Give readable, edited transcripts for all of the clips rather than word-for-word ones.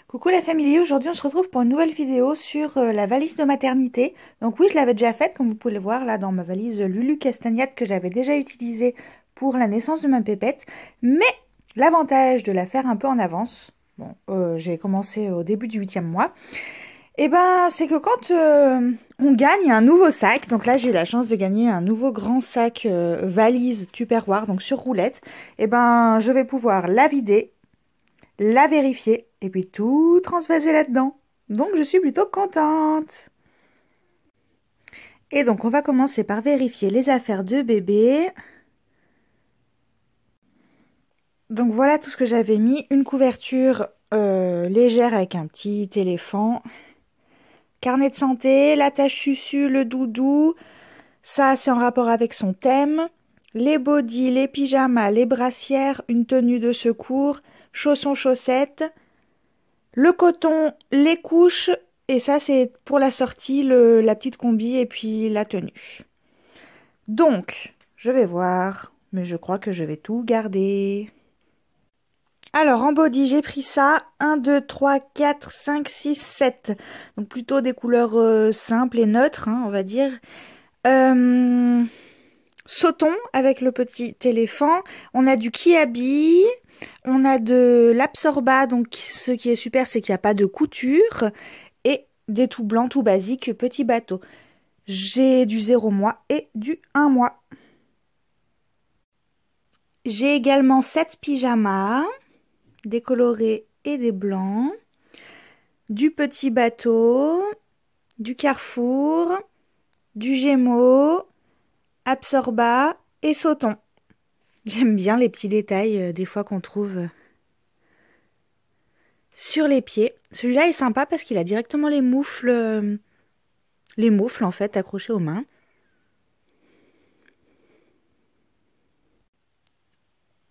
Coucou la famille, aujourd'hui on se retrouve pour une nouvelle vidéo sur la valise de maternité. Donc oui, je l'avais déjà faite, comme vous pouvez le voir là dans ma valise Lulu Castagnette que j'avais déjà utilisée pour la naissance de ma pépette. Mais l'avantage de la faire un peu en avance, bon, j'ai commencé au début du 8e mois, et ben c'est que quand on gagne un nouveau sac, donc là j'ai eu la chance de gagner un nouveau grand sac valise Tupperware, donc sur roulette, et ben je vais pouvoir la vider, la vérifier et puis tout transvaser là-dedans. Donc je suis plutôt contente. Et donc on va commencer par vérifier les affaires de bébé. Donc voilà tout ce que j'avais mis. Une couverture légère avec un petit éléphant. Carnet de santé, la tache Susu, le doudou. Ça c'est en rapport avec son thème. Les bodys, les pyjamas, les brassières, une tenue de secours, chaussons, chaussettes. Le coton, les couches, et ça c'est pour la sortie, la petite combi et puis la tenue. Donc, je vais voir, mais je crois que je vais tout garder. Alors, en body, j'ai pris ça, 1, 2, 3, 4, 5, 6, 7. Donc plutôt des couleurs simples et neutres, hein, on va dire. Sautons avec le petit éléphant. On a du Kiabi. On a de l'Absorba, donc ce qui est super, c'est qu'il n'y a pas de couture. Et des tout blancs, tout basiques, petits bateaux. J'ai du 0 mois et du 1 mois. J'ai également 7 pyjamas, des colorés et des blancs. Du petit bateau, du Carrefour, du Gémeaux, Absorba et Sauton. J'aime bien les petits détails des fois qu'on trouve sur les pieds. Celui-là est sympa parce qu'il a directement les moufles en fait accrochés aux mains.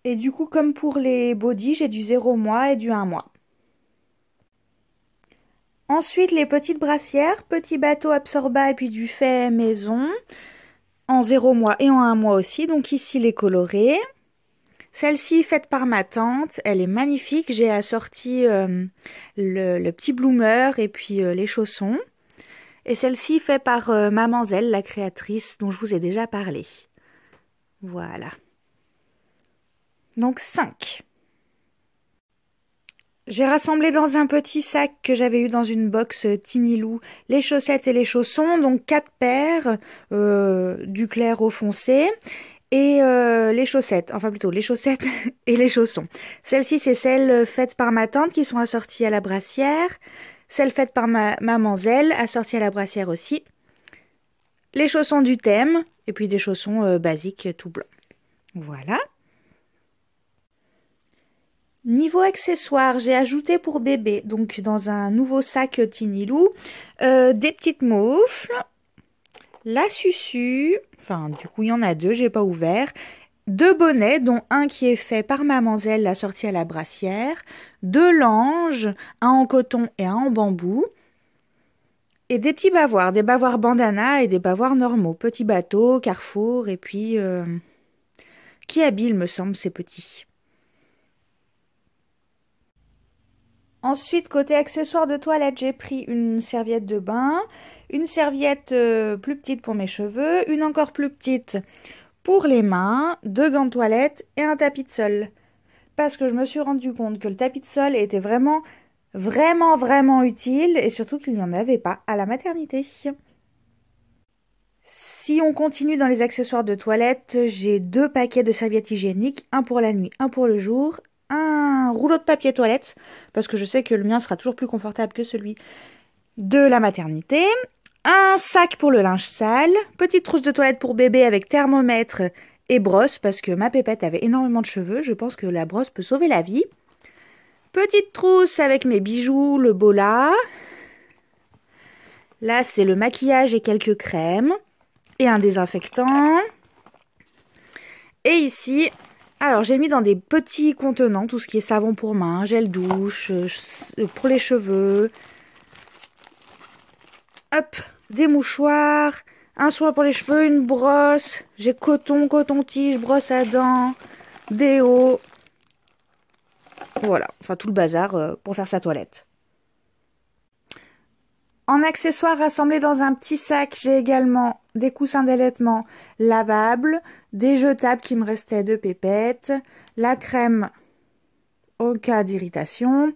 Et du coup, comme pour les bodys, j'ai du 0 mois et du 1 mois. Ensuite, les petites brassières, petit bateau Absorba et puis du fait maison, en 0 mois et en 1 mois aussi. Donc ici, les colorés. Celle-ci, faite par ma tante, elle est magnifique. J'ai assorti le petit bloomer et puis les chaussons. Et celle-ci, faite par Maman Zelle, la créatrice dont je vous ai déjà parlé. Voilà. Donc 5. J'ai rassemblé dans un petit sac que j'avais eu dans une box Tinilou les chaussettes et les chaussons, donc 4 paires, du clair au foncé, et les chaussettes, enfin plutôt les chaussettes et les chaussons. Celles-ci, c'est celles faites par ma tante qui sont assorties à la brassière, celles faites par ma maman Zelle, assorties à la brassière aussi, les chaussons du thème, et puis des chaussons basiques tout blancs. Voilà. Niveau accessoires, j'ai ajouté pour bébé, donc dans un nouveau sac Tinilou, des petites moufles, la Susu, enfin du coup il y en a 2, j'ai pas ouvert, 2 bonnets, dont un qui est fait par Maman Zelle, la sortie à la brassière, 2 langes, un en coton et un en bambou, et des petits bavoirs, des bavoirs bandana et des bavoirs normaux, petits bateaux, Carrefour, et puis qui habille, me semble, ces petits. Ensuite, côté accessoires de toilette, j'ai pris une serviette de bain, une serviette plus petite pour mes cheveux, une encore plus petite pour les mains, 2 gants de toilette et un tapis de sol. Parce que je me suis rendu compte que le tapis de sol était vraiment utile et surtout qu'il n'y en avait pas à la maternité. Si on continue dans les accessoires de toilette, j'ai 2 paquets de serviettes hygiéniques, un pour la nuit, un pour le jour, un rouleau de papier toilette, parce que je sais que le mien sera toujours plus confortable que celui de la maternité, un sac pour le linge sale, petite trousse de toilette pour bébé avec thermomètre et brosse, parce que ma pépette avait énormément de cheveux, je pense que la brosse peut sauver la vie. Petite trousse avec mes bijoux, le bola. Là, c'est le maquillage et quelques crèmes. Et un désinfectant. Et ici, alors j'ai mis dans des petits contenants tout ce qui est savon pour main, gel douche, pour les cheveux. Hop, des mouchoirs, un soin pour les cheveux, une brosse. J'ai coton, coton-tige, brosse à dents, déo. Voilà, enfin tout le bazar pour faire sa toilette. En accessoires rassemblés dans un petit sac, j'ai également des coussins d'allaitement lavables, des jetables qui me restaient de pépettes, la crème au cas d'irritation,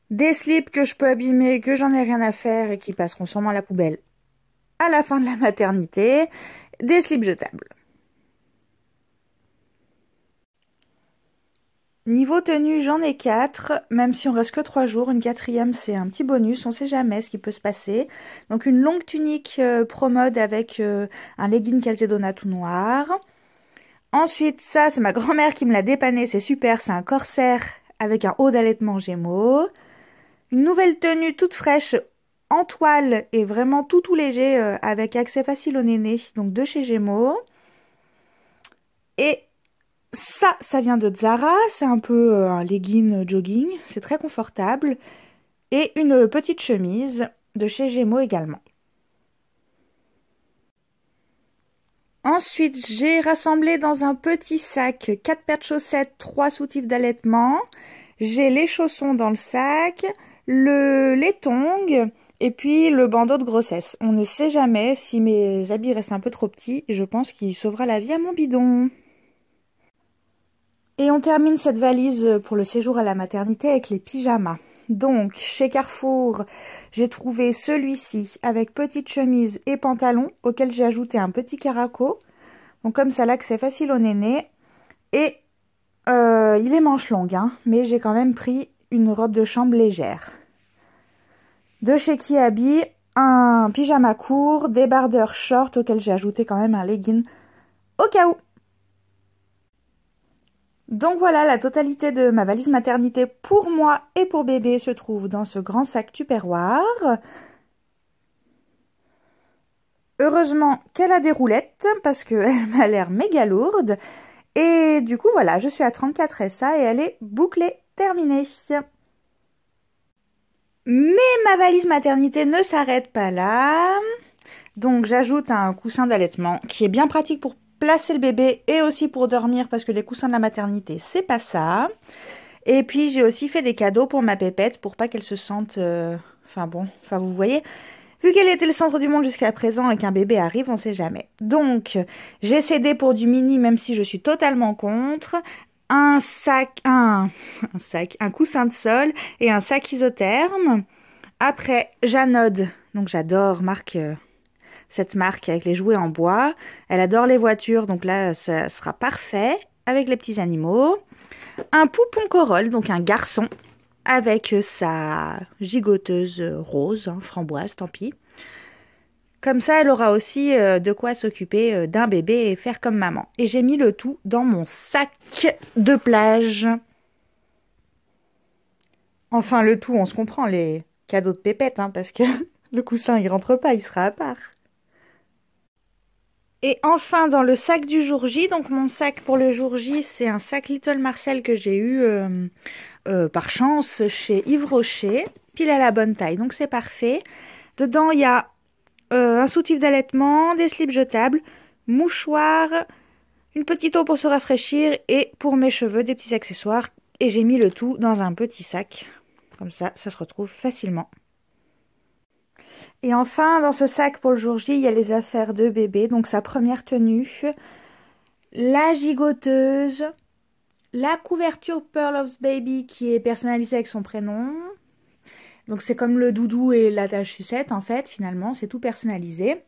des slips que je peux abîmer, que j'en ai rien à faire et qui passeront sûrement à la poubelle à la fin de la maternité, des slips jetables. Niveau tenue, j'en ai 4, même si on reste que 3 jours. Une quatrième, c'est un petit bonus, on sait jamais ce qui peut se passer. Donc une longue tunique Pro Mode avec un legging calzedona tout noir. Ensuite, ça, c'est ma grand-mère qui me l'a dépanné, c'est super, c'est un corsaire avec un haut d'allaitement Gémeaux. Une nouvelle tenue toute fraîche en toile et vraiment tout léger avec accès facile au néné, donc de chez Gémeaux. Et ça vient de Zara, c'est un peu un legging jogging, c'est très confortable. Et une petite chemise de chez Gémeaux également. Ensuite, j'ai rassemblé dans un petit sac 4 paires de chaussettes, 3 soutifs d'allaitement. J'ai les chaussons dans le sac, les tongs et puis le bandeau de grossesse. On ne sait jamais si mes habits restent un peu trop petits et je pense qu'il sauvera la vie à mon bidon. Et on termine cette valise pour le séjour à la maternité avec les pyjamas. Donc, chez Carrefour, j'ai trouvé celui-ci avec petite chemise et pantalon, auquel j'ai ajouté un petit caraco. Donc comme ça, l'accès facile au néné. Et il est manche longue, hein, mais j'ai quand même pris une robe de chambre légère. De chez Kiabi, un pyjama court, débardeur short, auquel j'ai ajouté quand même un legging au cas où. Donc voilà, la totalité de ma valise maternité pour moi et pour bébé se trouve dans ce grand sac Tupperware. Heureusement qu'elle a des roulettes parce qu'elle m'a l'air méga lourde. Et du coup, voilà, je suis à 34 SA et elle est bouclée, terminée. Mais ma valise maternité ne s'arrête pas là. Donc j'ajoute un coussin d'allaitement qui est bien pratique pour placer le bébé et aussi pour dormir parce que les coussins de la maternité, c'est pas ça. Et puis j'ai aussi fait des cadeaux pour ma pépette pour pas qu'elle se sente... Enfin vous voyez, vu qu'elle était le centre du monde jusqu'à présent et qu'un bébé arrive, on sait jamais. Donc j'ai cédé pour du mini même si je suis totalement contre. Un coussin de sol et un sac isotherme. Après, Janod, donc j'adore cette marque avec les jouets en bois. Elle adore les voitures, donc là, ça sera parfait avec les petits animaux. Un poupon Corolle, donc un garçon, avec sa gigoteuse rose, hein, framboise, tant pis. Comme ça, elle aura aussi de quoi s'occuper d'un bébé et faire comme maman. Et j'ai mis le tout dans mon sac de plage. Enfin, le tout, on se comprend, les cadeaux de pépette, hein, parce que le coussin, il rentre pas, il sera à part. Et enfin, dans le sac du jour J, donc mon sac pour le jour J, c'est un sac Little Marcel que j'ai eu par chance chez Yves Rocher, pile à la bonne taille, donc c'est parfait. Dedans, il y a un soutif d'allaitement, des slips jetables, mouchoirs, une petite eau pour se rafraîchir et pour mes cheveux, des petits accessoires. Et j'ai mis le tout dans un petit sac. Comme ça se retrouve facilement. Et enfin, dans ce sac pour le jour J, il y a les affaires de bébé. Donc sa première tenue, la gigoteuse, la couverture Pearl of Baby qui est personnalisée avec son prénom. Donc c'est comme le doudou et l'attache sucette en fait, finalement, c'est tout personnalisé.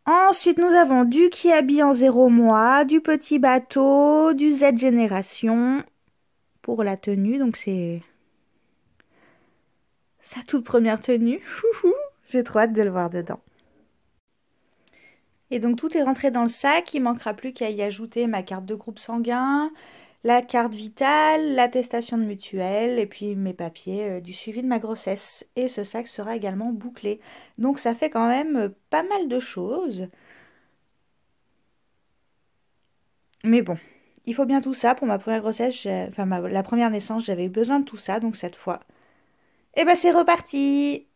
Ensuite, nous avons du Kiabi en 0 mois, du petit bateau, du Z Génération pour la tenue. Donc c'est sa toute première tenue. J'ai trop hâte de le voir dedans. Et donc tout est rentré dans le sac. Il manquera plus qu'à y ajouter ma carte de groupe sanguin, la carte vitale, l'attestation de mutuelle et puis mes papiers du suivi de ma grossesse. Et ce sac sera également bouclé. Donc ça fait quand même pas mal de choses. Mais bon, il faut bien tout ça. Pour ma première grossesse, la première naissance, j'avais eu besoin de tout ça. Donc cette fois, eh ben c'est reparti!